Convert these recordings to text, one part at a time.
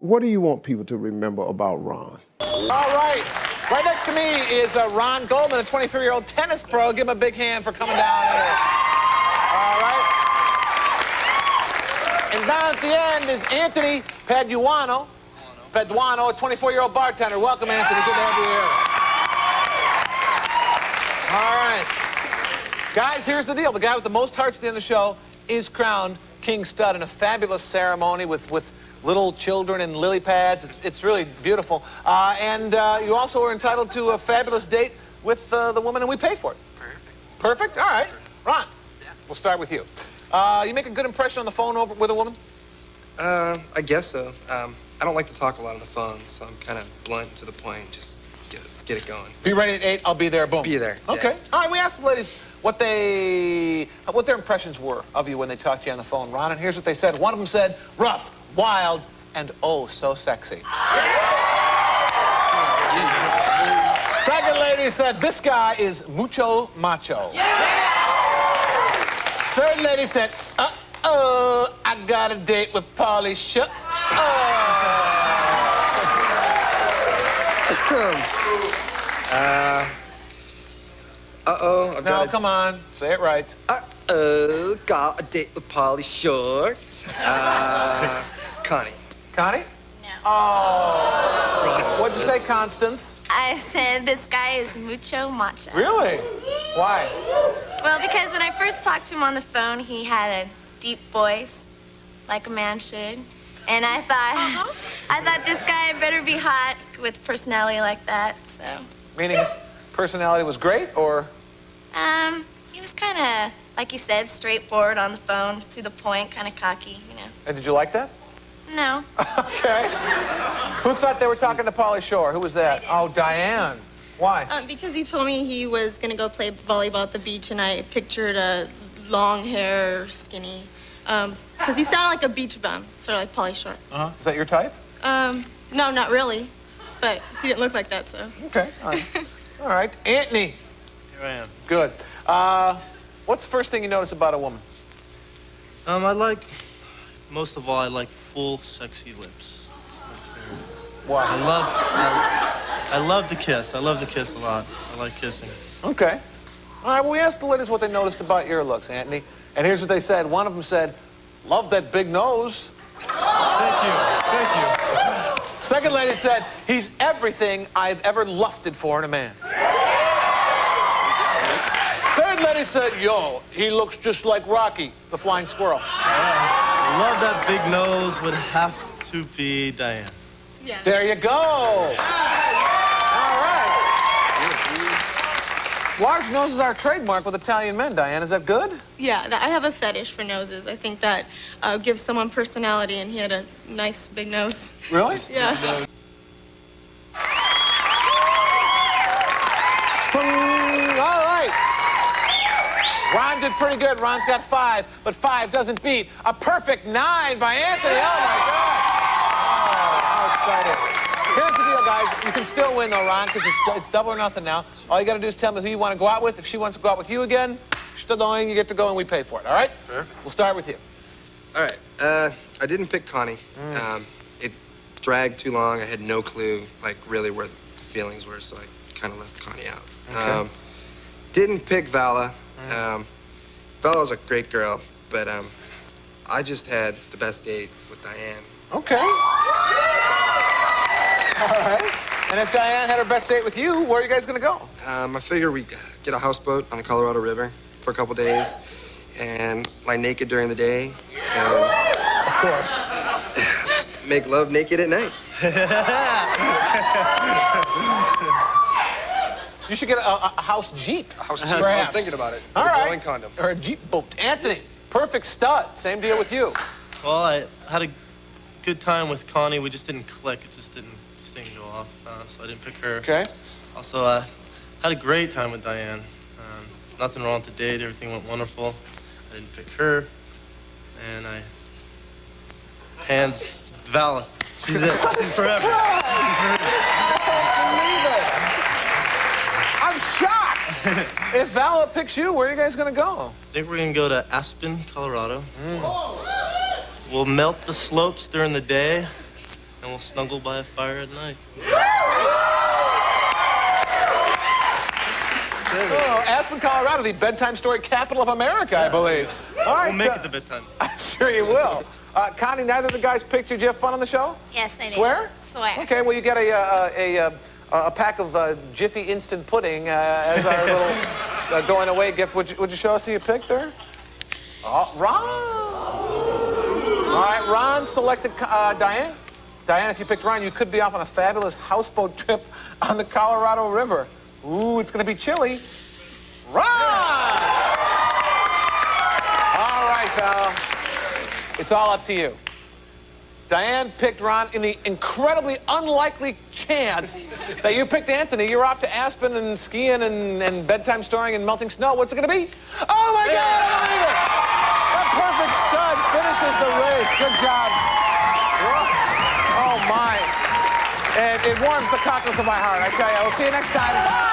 What do you want people to remember about Ron? All right. Right next to me is Ron Goldman, a 23-year-old tennis pro. Give him a big hand for coming down here. All right. And down at the end is Anthony Paduano, a 24-year-old bartender. Welcome, Anthony. Good to have you here. All right. Guys, here's the deal. The guy with the most hearts at the end of the show is crowned King Stud in a fabulous ceremony with little children and lily pads. It's really beautiful. And you also are entitled to a fabulous date with the woman, and we pay for it. Perfect. Perfect? All right. Ron, we'll start with you. You make a good impression on the phone with a woman? I guess so. I don't like to talk a lot on the phone, so I'm kind of blunt and to the point. Just let's get it going. Be ready at 8. I'll be there. Boom. Be there. Okay. Yeah. All right. We asked the ladies what their impressions were of you when they talked to you on the phone, Ron. And here's what they said. One of them said, rough, wild, and oh, so sexy. Second lady said, this guy is mucho macho. Third lady said, uh-oh, I got a date with Pauly Shore. Uh-oh. No, come on. Say it right. Uh-oh, got a date with Pauly Shore. Connie. Connie? No. Oh. What'd you say, Constance? I said this guy is mucho macho. Really? Why? Well, because when I first talked to him on the phone, he had a deep voice, like a man should. And I thought this guy better be hot with personality like that, so. Meaning his personality was great, or? He was kind of, like you said, straightforward on the phone, to the point, kind of cocky, you know. And did you like that? No. Okay. Who thought they were talking to Pauly Shore? Who was that? Oh, Diane. Why? Because he told me he was going to go play volleyball at the beach, and I pictured a long hair, skinny. Because he sounded like a beach bum, sort of like Pauly Shore. Uh-huh. Is that your type? No, not really. But he didn't look like that, so. Okay. All right. All right. Anthony. Here I am. Good. What's the first thing you notice about a woman? Most of all, I like full, sexy lips. Why? I love to kiss. I love to kiss a lot. I like kissing. Okay. All right, well, we asked the ladies what they noticed about your looks, Anthony. And here's what they said. One of them said, love that big nose. Thank you. Thank you. Second lady said, he's everything I've ever lusted for in a man. Third lady said, yo, he looks just like Rocky, the flying squirrel. Love that big nose would have to be Diane. Yeah. There you go. All right. Large noses are trademark with Italian men, Diane. Is that good? Yeah, I have a fetish for noses. I think that gives someone personality, and he had a nice big nose. Really? Yeah. All right. Ron did pretty good. Ron's got 5, but 5 doesn't beat a perfect 9 by Anthony. Oh, my God. Oh, how excited. Here's the deal, guys. You can still win, though, Ron, because it's double or nothing now. All you got to do is tell me who you want to go out with. If she wants to go out with you again, you get to go and we pay for it, all right? Perfect. We'll start with you. All right. I didn't pick Connie. It dragged too long. I had no clue, really where the feelings were, so I kind of left Connie out. Okay. Didn't pick Vala. Vala was a great girl, but I just had the best date with Diane. Okay. All right. And if Diane had her best date with you, where are you guys going to go? I figure we'd get a houseboat on the Colorado River for a couple days and lie naked during the day and... Of course. make love naked at night. You should get a house Jeep. A house Jeep. I was thinking about it. All right. Glowing condom. Or a Jeep boat. Anthony, perfect stud. Same deal with you. Well, I had a good time with Connie. We just didn't click. It just didn't go off, so I didn't pick her. Okay. Also, had a great time with Diane. Nothing wrong with the date. Everything went wonderful. I didn't pick her. And hands Vala. She's it. She's forever. I'm shocked. If Vala picks you, where are you guys going to go? I think we're going to go to Aspen, Colorado. We'll melt the slopes during the day and we'll snuggle by a fire at night. Oh, Aspen, Colorado, the bedtime story capital of America, I believe. All right. We'll make it to bedtime. I'm sure you will. Connie, neither of the guys picked you. Did you have fun on the show? Yes, I did. Swear? Swear. Okay, well, you get a pack of Jiffy Instant Pudding as our little going away gift. Would you show us who you picked there? Ron. All right, Ron selected Diane. Diane, if you picked Ron, you could be off on a fabulous houseboat trip on the Colorado River. Ooh, it's going to be chilly. Ron! All right, pal. It's all up to you. Diane picked Ron in the incredibly unlikely chance that you picked Anthony. You're off to Aspen and skiing and bedtime storing and melting snow. What's it going to be? Oh, my God, I don't believe it. That perfect stud finishes the race. Good job. Oh, my. And it warms the cockles of my heart, I tell you. We'll see you next time. Bye.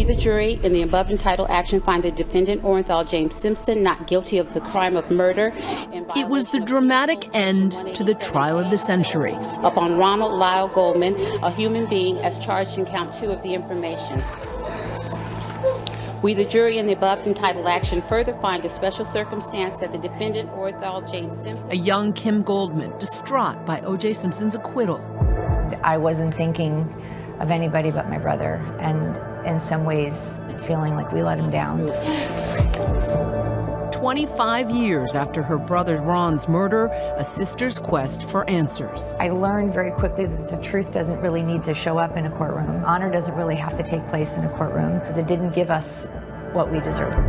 The jury in the above entitled action find the defendant Orenthal James Simpson not guilty of the crime of murder. It was the dramatic end to the trial of the century. Upon Ronald Lyle Goldman, a human being, as charged in count 2 of the information. We, the jury in the above entitled action, further find the special circumstance that the defendant Orenthal James Simpson. A young Kim Goldman, distraught by O.J. Simpson's acquittal. I wasn't thinking of anybody but my brother, and in some ways feeling like we let him down. 25 years after her brother Ron's murder, a sister's quest for answers. I learned very quickly that the truth doesn't really need to show up in a courtroom. Honor doesn't really have to take place in a courtroom because it didn't give us what we deserved.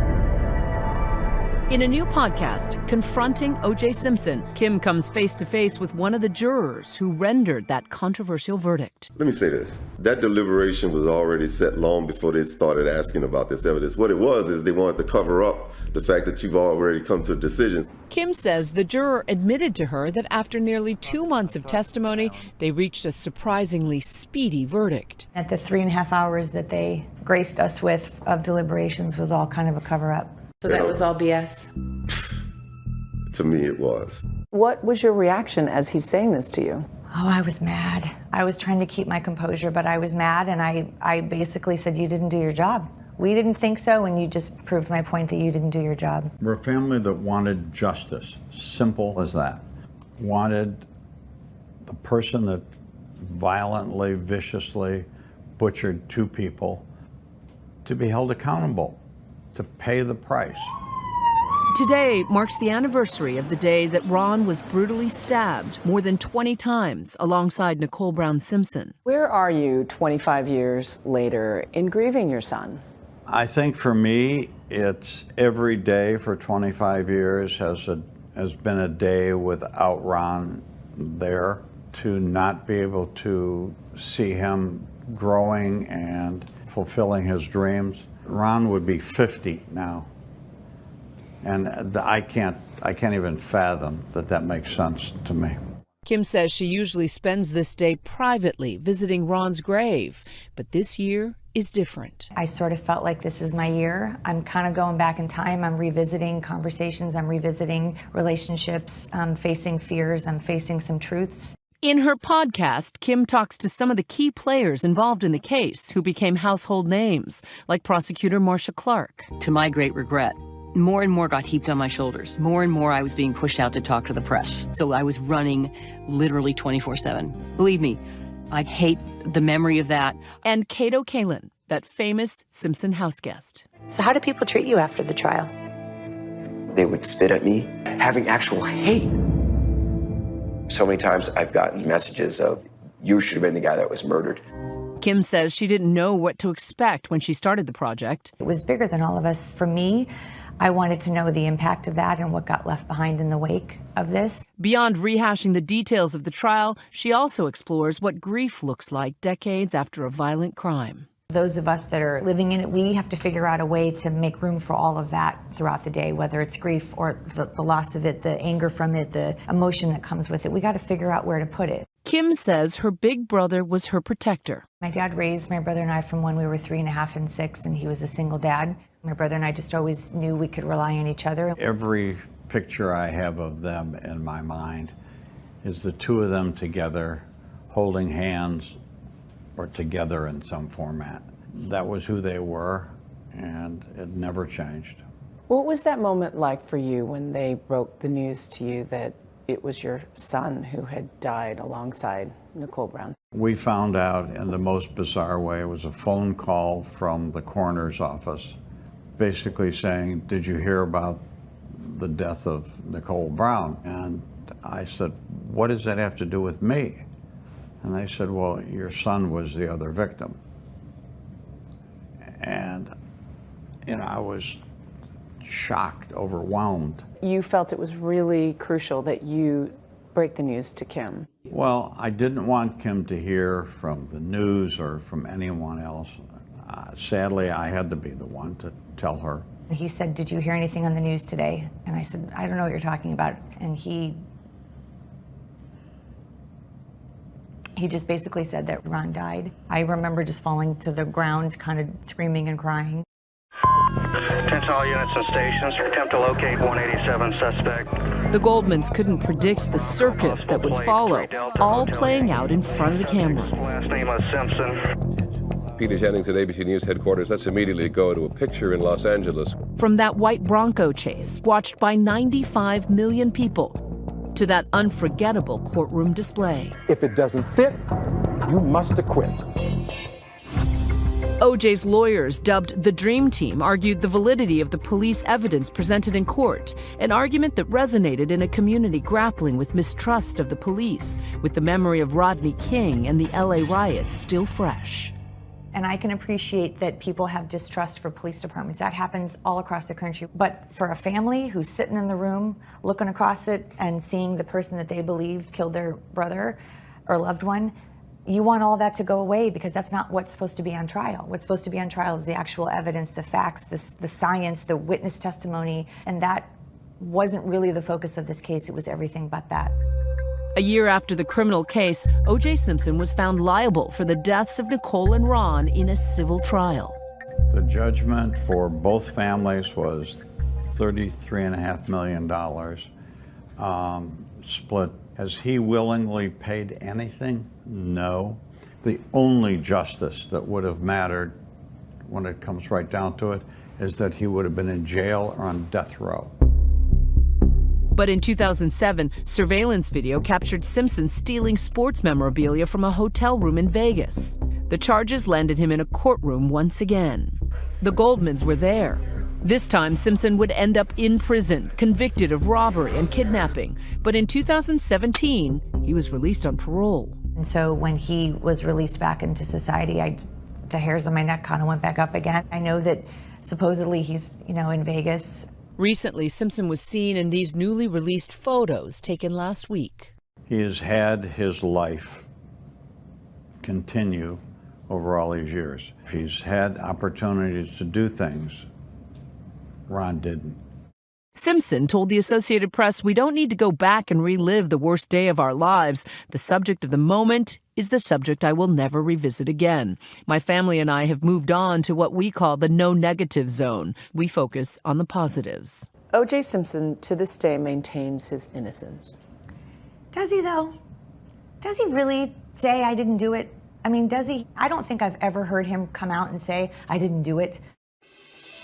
In a new podcast, Confronting O.J. Simpson, Kim comes face to face with one of the jurors who rendered that controversial verdict. Let me say this. That deliberation was already set long before they started asking about this evidence. What it was is they wanted to cover up the fact that you've already come to a decision. Kim says the juror admitted to her that after nearly 2 months of testimony, they reached a surprisingly speedy verdict. At the 3.5 hours that they graced us with of deliberations was all kind of a cover-up. So that was all BS? To me, it was. What was your reaction as he's saying this to you? Oh, I was mad. I was trying to keep my composure, but I was mad, and I basically said, you didn't do your job. We didn't think so, and you just proved my point that you didn't do your job. We're a family that wanted justice, simple as that. Wanted the person that violently, viciously butchered 2 people to be held accountable, to pay the price. Today marks the anniversary of the day that Ron was brutally stabbed more than 20 times alongside Nicole Brown Simpson. Where are you 25 years later in grieving your son? I think for me, it's every day for 25 years has been a day without Ron there, to not be able to see him growing and fulfilling his dreams. Ron would be 50 now, and I can't even fathom that makes sense to me. Kim says she usually spends this day privately visiting Ron's grave, but this year is different. I sort of felt like this is my year. I'm kind of going back in time. I'm revisiting conversations. I'm revisiting relationships. I'm facing fears. I'm facing some truths. In her podcast, Kim talks to some of the key players involved in the case who became household names, like prosecutor Marcia Clark. To my great regret, more and more got heaped on my shoulders. More and more I was being pushed out to talk to the press. So I was running literally 24/7. Believe me, I hate the memory of that. And Cato Kalin, that famous Simpson house guest. So how do people treat you after the trial? They would spit at me, having actual hate. So many times I've gotten messages of, you should have been the guy that was murdered. Kim says she didn't know what to expect when she started the project. It was bigger than all of us. For me, I wanted to know the impact of that and what got left behind in the wake of this. Beyond rehashing the details of the trial, she also explores what grief looks like decades after a violent crime. Those of us that are living in it, we have to figure out a way to make room for all of that throughout the day, whether it's grief or the loss of it, the anger from it, the emotion that comes with it. We got to figure out where to put it. Kim says her big brother was her protector. My dad raised my brother and I from when we were 3.5 and 6, and he was a single dad. My brother and I just always knew we could rely on each other. Every picture I have of them in my mind is the two of them together, holding hands or together in some format. That was who they were, and it never changed. What was that moment like for you when they broke the news to you that it was your son who had died alongside Nicole Brown? We found out in the most bizarre way. It was a phone call from the coroner's office, basically saying, "Did you hear about the death of Nicole Brown?" And I said, "What does that have to do with me?" And they said, "Well, your son was the other victim." And, I was shocked, overwhelmed. You felt it was really crucial that you break the news to Kim. Well, I didn't want Kim to hear from the news or from anyone else. Sadly, I had to be the one to tell her. He said, "Did you hear anything on the news today?" And I said, "I don't know what you're talking about." And he just basically said that Ron died. I remember just falling to the ground, kind of screaming and crying. Attention all units and stations. Attempt to locate 187 suspect. The Goldmans couldn't predict the circus that would follow, all playing out in front of the cameras. Last name was Simpson. Peter Jennings at ABC News headquarters. Let's immediately go to a picture in Los Angeles. From that white Bronco chase, watched by 95 million people, to that unforgettable courtroom display. If it doesn't fit, you must acquit. OJ's lawyers, dubbed the Dream Team, argued the validity of the police evidence presented in court, an argument that resonated in a community grappling with mistrust of the police, with the memory of Rodney King and the LA riots still fresh. And I can appreciate that people have distrust for police departments. That happens all across the country. But for a family who's sitting in the room, looking across it and seeing the person that they believed killed their brother or loved one, you want all that to go away, because that's not what's supposed to be on trial. What's supposed to be on trial is the actual evidence, the facts, the science, the witness testimony, and that wasn't really the focus of this case. It was everything but that. A year after the criminal case, O.J. Simpson was found liable for the deaths of Nicole and Ron in a civil trial. The judgment for both families was $33.5 million, split. Has he willingly paid anything? No. The only justice that would have mattered, when it comes right down to it, is that he would have been in jail or on death row. But in 2007, surveillance video captured Simpson stealing sports memorabilia from a hotel room in Vegas. The charges landed him in a courtroom once again. The Goldmans were there. This time, Simpson would end up in prison, convicted of robbery and kidnapping. But in 2017, he was released on parole. And so when he was released back into society, the hairs on my neck kind of went back up again. I know that supposedly he's, in Vegas. Recently, Simpson was seen in these newly released photos taken last week. He has had his life continue over all these years. He's had opportunities to do things Ron didn't. Simpson told the Associated Press, "We don't need to go back and relive the worst day of our lives. The subject of the moment is the subject I will never revisit again. My family and I have moved on to what we call the no negative zone. We focus on the positives." O.J. Simpson, to this day, maintains his innocence. Does he, though? Does he really say, "I didn't do it"? I mean, does he? I don't think I've ever heard him come out and say, "I didn't do it."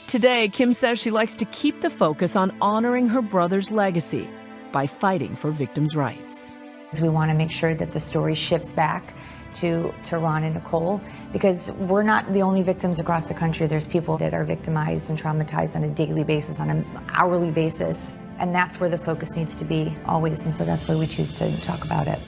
Today, Kim says she likes to keep the focus on honoring her brother's legacy by fighting for victims' rights. We want to make sure that the story shifts back to Ron and Nicole, because we're not the only victims across the country. There's people that are victimized and traumatized on a daily basis, on an hourly basis, and that's where the focus needs to be always, and so that's why we choose to talk about it.